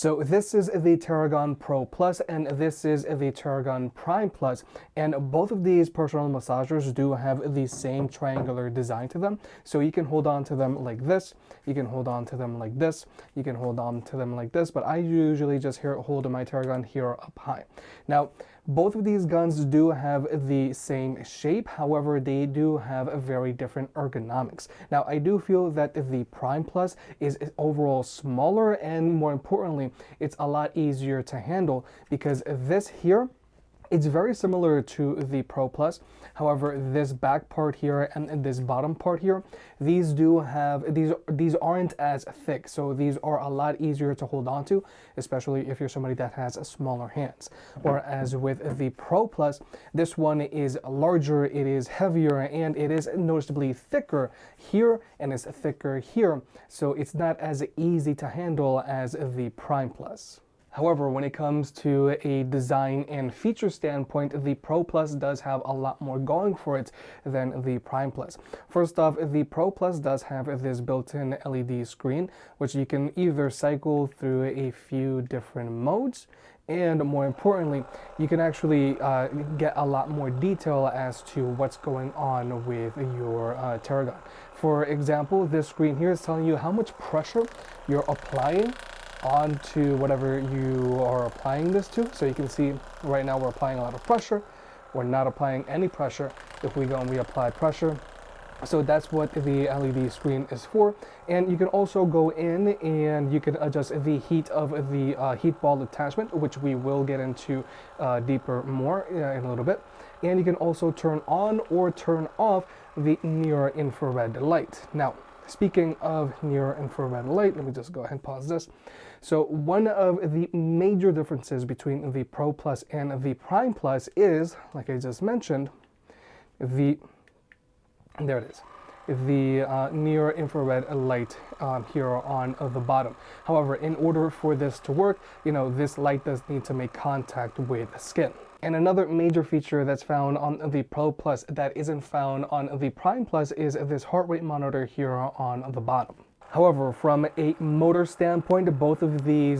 So this is the Theragun Pro Plus and this is the Theragun Prime Plus, and both of these personal massagers do have the same triangular design to them. So you can hold on to them like this, you can hold on to them like this, you can hold on to them like this, but I usually just hold my Theragun here up high. Now, both of these guns do have the same shape, however, they do have a very different ergonomics. Now, I do feel that the Prime Plus is overall smaller, and more importantly, it's a lot easier to handle because this here, it's very similar to the Pro Plus. However, this back part here and this bottom part here, these aren't as thick. So these are a lot easier to hold on to, especially if you're somebody that has smaller hands. Whereas with the Pro Plus, this one is larger, it is heavier, and it is noticeably thicker here and it's thicker here. So it's not as easy to handle as the Prime Plus. However, when it comes to a design and feature standpoint, the Pro Plus does have a lot more going for it than the Prime Plus. First off, the Pro Plus does have this built-in LED screen, which you can either cycle through a few different modes, and more importantly, you can actually get a lot more detail as to what's going on with your Theragun. For example, this screen here is telling you how much pressure you're applying onto whatever you are applying this to. So you can see right now we're applying a lot of pressure. We're not applying any pressure. If we go and we apply pressure, so that's what the LED screen is for. And you can also go in and you can adjust the heat of the heat ball attachment, which we will get into deeper more in a little bit. And you can also turn on or turn off the near infrared light. Now, speaking of near infrared light, let me just go ahead and pause this. So one of the major differences between the Pro Plus and the Prime Plus is, like I just mentioned, there it is, the near infrared light here on the bottom. However, in order for this to work, this light does need to make contact with skin. And another major feature that's found on the Pro Plus that isn't found on the Prime Plus is this heart rate monitor here on the bottom. However, from a motor standpoint, both the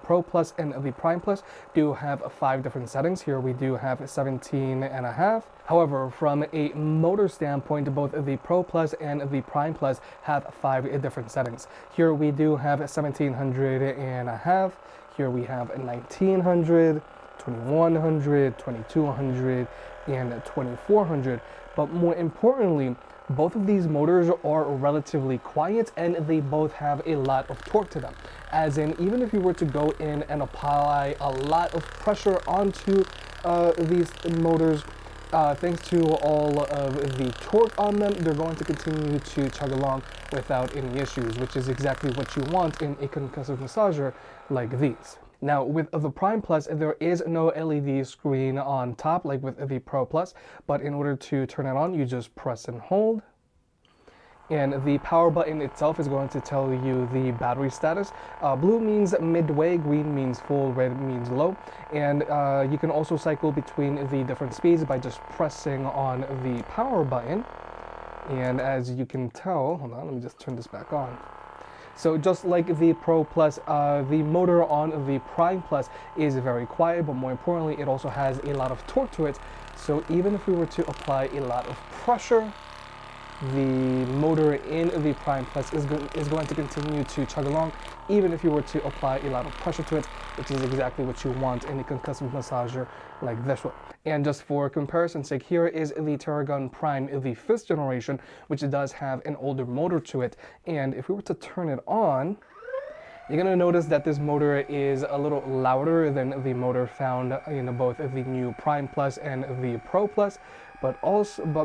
Pro Plus and the Prime Plus do have 5 different settings. Here we do have 17.5. However, from a motor standpoint, both the Pro Plus and the Prime Plus have 5 different settings. Here we do have 1700.5. Here we have 1900, 2100, 2200, and 2400. But more importantly, both of these motors are relatively quiet and they both have a lot of torque to them. As in, even if you were to go in and apply a lot of pressure onto these motors, thanks to all of the torque on them, they're going to continue to chug along without any issues, which is exactly what you want in a concussive massager like these. Now, with the Prime Plus, there is no LED screen on top like with the Pro Plus, but in order to turn it on, you just press and hold. And the power button itself is going to tell you the battery status. Blue means midway, green means full, red means low. And you can also cycle between the different speeds by just pressing on the power button. And as you can tell, hold on, let me just turn this back on. So just like the Pro Plus, the motor on the Prime Plus is very quiet, but more importantly, it also has a lot of torque to it. So even if we were to apply a lot of pressure, the motor in the Prime Plus is going to continue to chug along, even if you were to apply a lot of pressure to it, which is exactly what you want in a concussive massager like this one. And just for comparison's sake, here is the Theragun Prime, the 5th generation, which does have an older motor to it. And if we were to turn it on, you're going to notice that this motor is a little louder than the motor found in both the new Prime Plus and the Pro Plus, but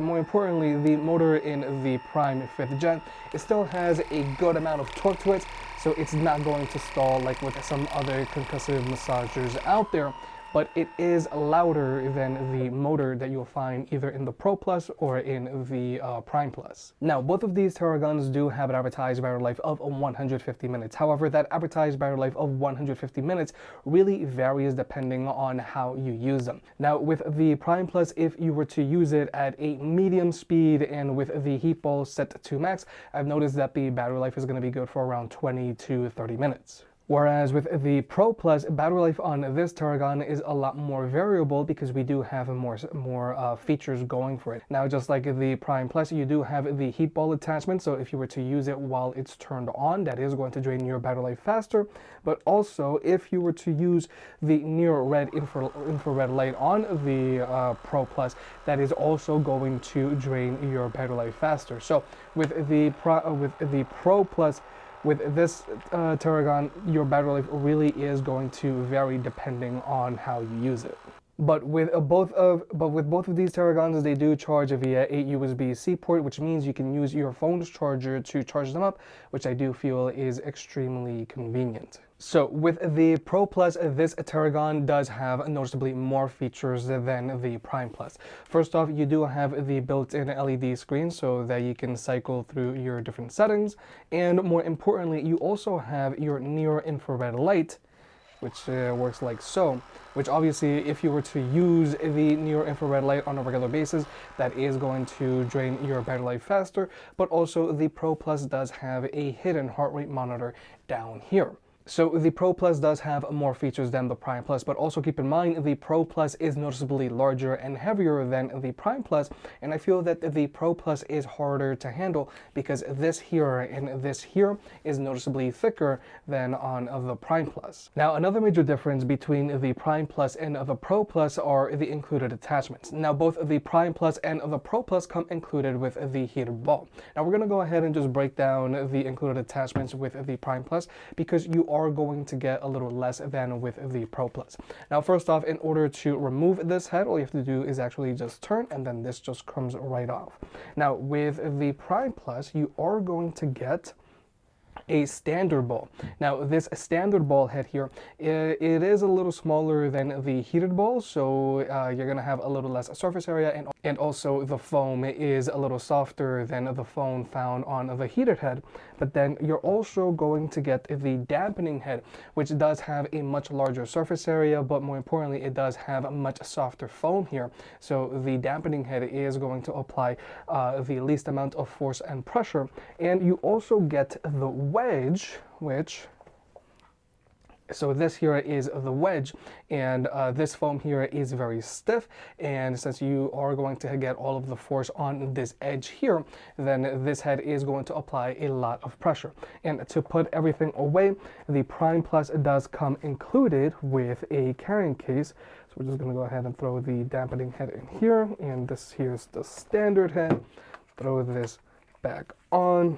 more importantly, the motor in the Prime 5th Gen, it still has a good amount of torque to it, so it's not going to stall like with some other concussive massagers out there. but it is louder than the motor that you'll find either in the Pro Plus or in the Prime Plus. Now, both of these Theraguns do have an advertised battery life of 150 minutes. However, that advertised battery life of 150 minutes really varies depending on how you use them. Now, with the Prime Plus, if you were to use it at a medium speed and with the heat ball set to max, I've noticed that the battery life is going to be good for around 20 to 30 minutes. Whereas with the Pro Plus, battery life on this Theragun is a lot more variable because we do have more features going for it. Now, just like the Prime Plus, you do have the heat ball attachment, so if you were to use it while it's turned on, that is going to drain your battery life faster. But also, if you were to use the near-red infrared light on the Pro Plus, that is also going to drain your battery life faster. So with the Pro Plus, with this Theragun, your battery life really is going to vary depending on how you use it. But with both of these Theraguns, they do charge via a USB-C port, which means you can use your phone's charger to charge them up, which I do feel is extremely convenient. So with the Pro Plus, this Theragun does have noticeably more features than the Prime Plus. First off, you do have the built-in LED screen so that you can cycle through your different settings. And more importantly, you also have your near-infrared light, which works like so, which obviously if you were to use the near-infrared light on a regular basis, that is going to drain your battery life faster. But also the Pro Plus does have a hidden heart rate monitor down here. So the Pro Plus does have more features than the Prime Plus, but also keep in mind the Pro Plus is noticeably larger and heavier than the Prime Plus, and I feel that the Pro Plus is harder to handle because this here and this here is noticeably thicker than on the Prime Plus. Now, another major difference between the Prime Plus and the Pro Plus are the included attachments. Now, both the Prime Plus and the Pro Plus come included with the heated ball. Now, we're going to go ahead and just break down the included attachments with the Prime Plus because you are going to get a little less than with the Pro Plus. Now, first off, in order to remove this head, all you have to do is actually just turn, and then this just comes right off. Now, with the Prime Plus, you are going to get a standard ball. Now, this standard ball head here, it is a little smaller than the heated ball, so you're going to have a little less surface area, and also the foam is a little softer than the foam found on the heated head. But then you're also going to get the dampening head, which does have a much larger surface area, but more importantly, it does have a much softer foam here. So the dampening head is going to apply the least amount of force and pressure. And you also get the wedge, so this here is the wedge, and this foam here is very stiff, and since you are going to get all of the force on this edge here, then this head is going to apply a lot of pressure. And to put everything away, the Prime Plus does come included with a carrying case. So we're just going to go ahead and throw the dampening head in here, and this here's the standard head. Throw this back on.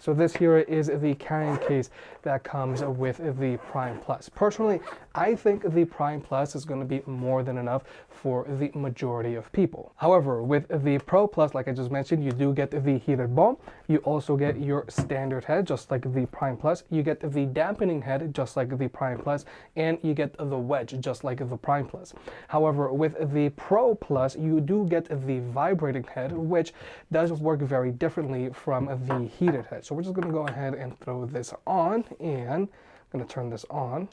So this here is the carrying case that comes with the Prime Plus. Personally, I think the Prime Plus is going to be more than enough for the majority of people. However, with the Pro Plus, like I just mentioned, you do get the heated ball. You also get your standard head, just like the Prime Plus. You get the dampening head, just like the Prime Plus, and you get the wedge, just like the Prime Plus. However, with the Pro Plus, you do get the vibrating head, which does work very differently from the heated head. So we're just going to go ahead and throw this on, and I'm going to turn this on.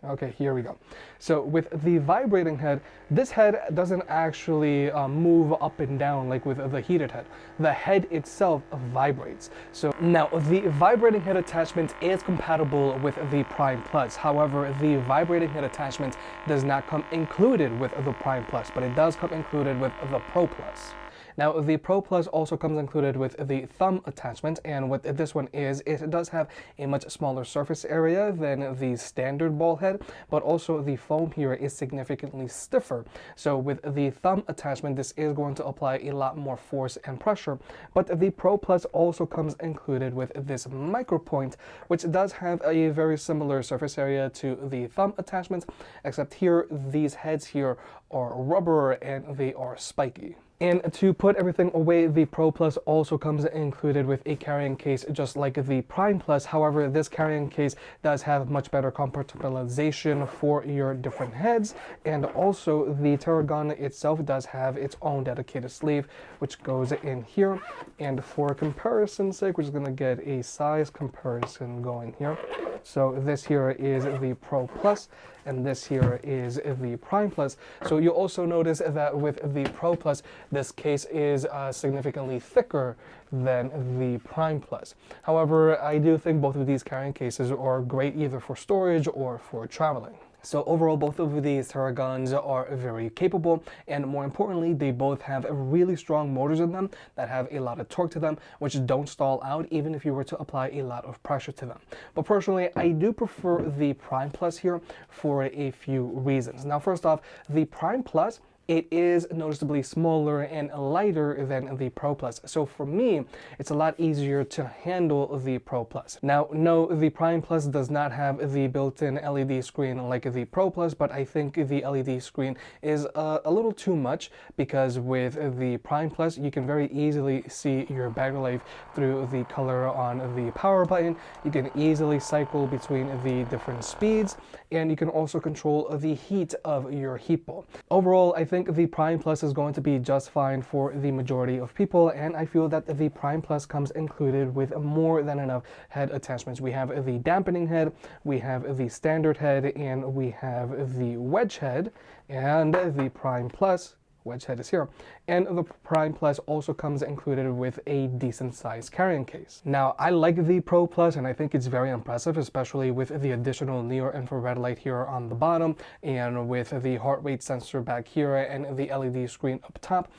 Okay, here we go. So with the vibrating head, this head doesn't actually move up and down like with the heated head. The head itself vibrates. So now the vibrating head attachment is compatible with the Prime Plus. However, the vibrating head attachment does not come included with the Prime Plus, but it does come included with the Pro Plus. Now, the Pro Plus also comes included with the thumb attachment, and what this one is, it does have a much smaller surface area than the standard ball head, but also the foam here is significantly stiffer. So with the thumb attachment, this is going to apply a lot more force and pressure, but the Pro Plus also comes included with this micro point, which does have a very similar surface area to the thumb attachment, except here, these heads here are rubber and they are spiky. And to put everything away, the Pro Plus also comes included with a carrying case just like the Prime Plus. However, this carrying case does have much better compartmentalization for your different heads, and also the Theragun itself does have its own dedicated sleeve which goes in here. And for comparison's sake, we're just going to get a size comparison going here. So this here is the Pro Plus, and this here is the Prime Plus. So you'll also notice that with the Pro Plus, this case is significantly thicker than the Prime Plus. However, I do think both of these carrying cases are great either for storage or for traveling. So overall, both of these Theraguns are very capable, and more importantly, they both have really strong motors in them that have a lot of torque to them, which don't stall out even if you were to apply a lot of pressure to them. But personally, I do prefer the Prime Plus here for a few reasons. Now, first off, the Prime Plus, it is noticeably smaller and lighter than the Pro Plus. So for me, it's a lot easier to handle the Pro Plus. Now, no, the Prime Plus does not have the built-in LED screen like the Pro Plus, but I think the LED screen is a little too much, because with the Prime Plus, you can very easily see your battery life through the color on the power button. You can easily cycle between the different speeds, and you can also control the heat of your heat bulb. Overall, I think the Prime Plus is going to be just fine for the majority of people, and I feel that the Prime Plus comes included with more than enough head attachments. We have the dampening head, we have the standard head, and we have the wedge head, and the Prime Plus wedge head is here. And the Prime Plus also comes included with a decent sized carrying case. Now, I like the Pro Plus, and I think it's very impressive, especially with the additional near-infrared light here on the bottom, and with the heart rate sensor back here, and the LED screen up top.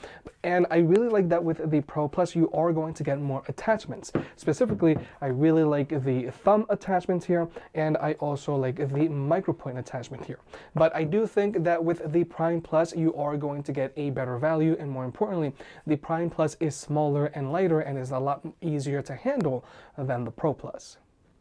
And I really like that with the Pro Plus, you are going to get more attachments. Specifically, I really like the thumb attachment here, and I also like the micro point attachment here. But I do think that with the Prime Plus, you are going to get a better value, and more importantly, the Prime Plus is smaller and lighter and is a lot easier to handle than the Pro Plus.